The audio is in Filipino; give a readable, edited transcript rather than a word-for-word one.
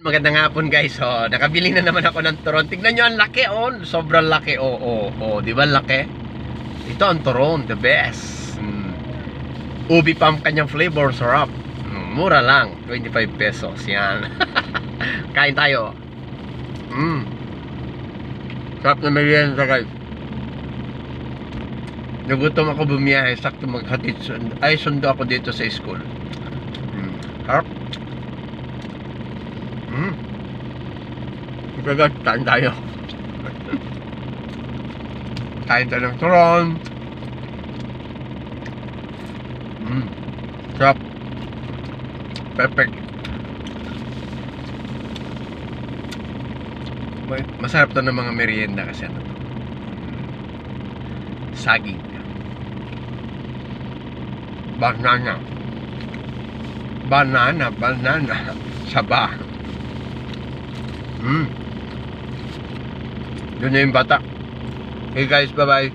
Magandang hapon guys. So, nakabili na naman ako ng turon. Tignan nyo ang laki oh. Sobrang laki. Di ba laki? Ito ang turon, the best. Ubi pa ang kanyang flavor, sarap. Mura lang, 25 pesos. Yan. Kain tayo. Sarap na merienda guys. Nagutom ako bumiyahe, sakto maghatid. Ay, sundo ako dito sa school. Sarap. Kain tayo. Kain tayo ng turon. Sarap. Perfect. Masarap to ng mga merienda kasi ano. Saging. Banana. Saba. Yun na yung bata. Hey guys, bye bye.